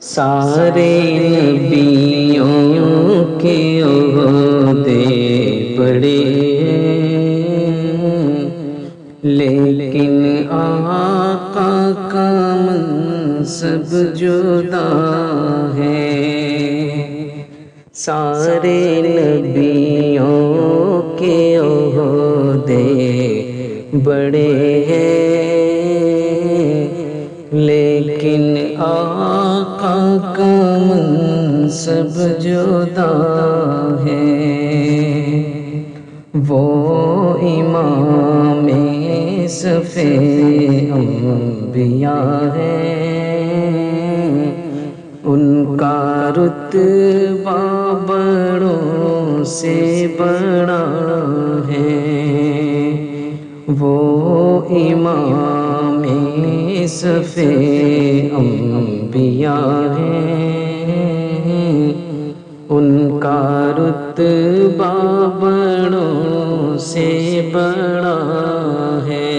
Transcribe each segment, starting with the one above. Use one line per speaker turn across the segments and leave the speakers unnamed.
سارے نبیوں کے عہدے بڑے ہیں، لیکن آقا کا منصب جدا ہے۔ سارے نبیوں کے عہدے بڑے ہیں، لیکن آقا کا منصب جدا ہے۔ وہ امام صف انبیاء ہیں، ان کا رتبہ بڑوں سے بڑا ہے۔ وہ امام صف انبیاء ہیں، ان کا رتبہ بڑوں سے بڑا ہے۔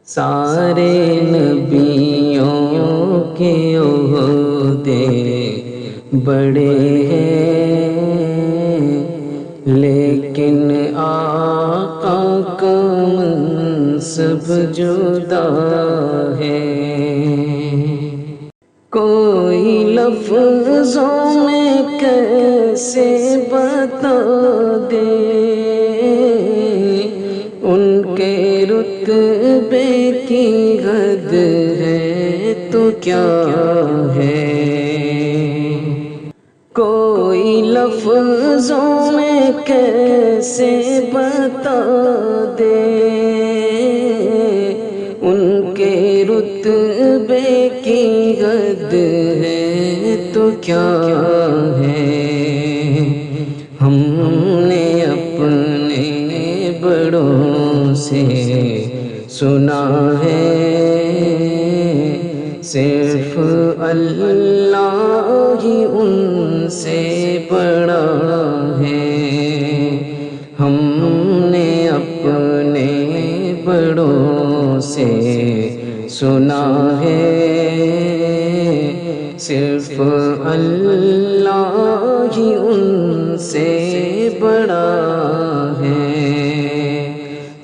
سارے نبیوں کے عہدے بڑے ہیں، لیکن آقا کا منصب جدا ہے۔ کوئی لفظوں میں کیسے بتا دے ان کے رتبے کی حد ہے تو کیا ہے۔ کوئی لفظوں میں کیسے بتا دے ان کے رتبے کی حد ہے تو کیا ہے۔ ہم نے اپنے بڑوں سے سنا ہے، صرف اللہ ہی ان سے بڑا ہے۔ ہم نے اپنے بڑوں سے سنا ہے، صرف اللہ ہی ان سے بڑا ہے۔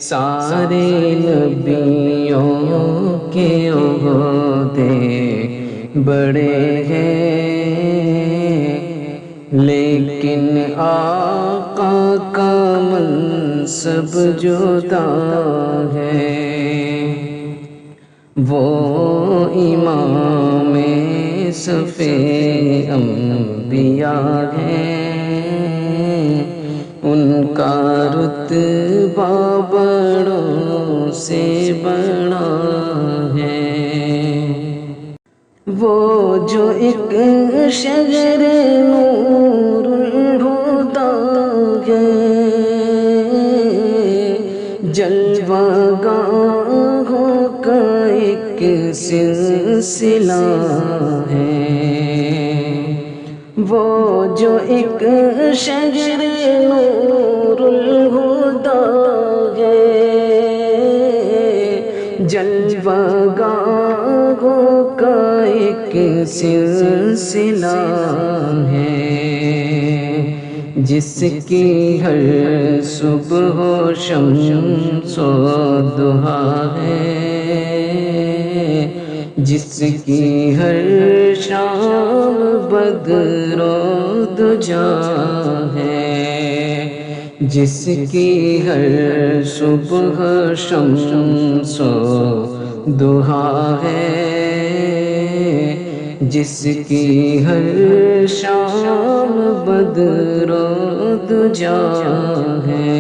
سارے نبیوں کے عہدے بڑے ہیں، لیکن آقا کا منصب جدا ہے۔ وہ امام صف انبیاء ہیں، ان کا رتبہ بڑوں سے بڑا ہے۔ وہ جو ایک شجر نور الہدیٰ ہے، جلوہ گاہوں کا ایک سلسلہ ہے۔ وہ جو ایک شجر نور الہدیٰ ہے، جلوہ گاہوں کا ایک سلسلہ ہے، جس کی ہر صبح و شمس و ضحیٰ ہے، جس کی ہر شام بدر و دجیٰ ہے، جس کی ہر صبح شمس و ضحیٰ ہے، جس کی ہر شام بدر و دجیٰ ہے۔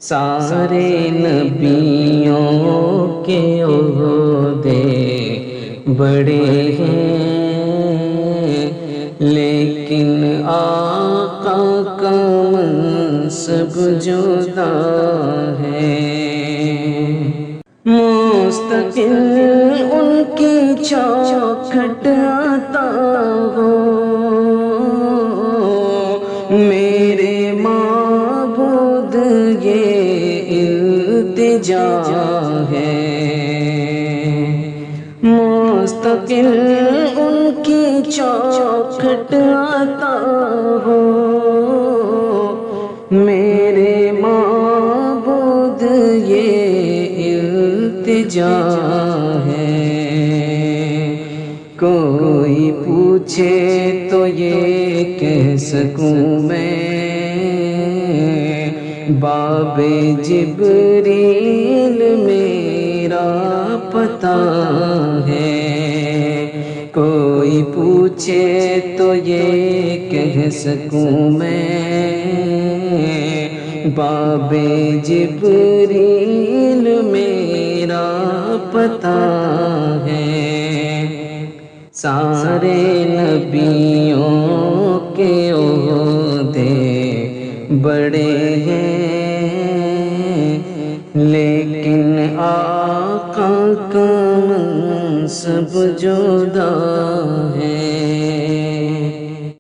سارے نبیوں کے عہدے بڑے ہیں، لیکن آقا کا منصب جدا ہے۔ مستقل ان کی چوکھٹ عطا ہو، میرے معبود یہ التجا ہے۔ مستقل ان کی چوکھٹ آتا ہو، میرے معبود یہ التجا ہے۔ کوئی پوچھے تو یہ کہہ سکوں میں، باب جبریل میرا پتہ ہے۔ کوئی پوچھے تو یہ کہہ سکوں میں، باب جبریل میرا پتہ ہے۔ سارے نبیوں کے عہدے بڑے ہیں، لیکن آقا کا منصب جدا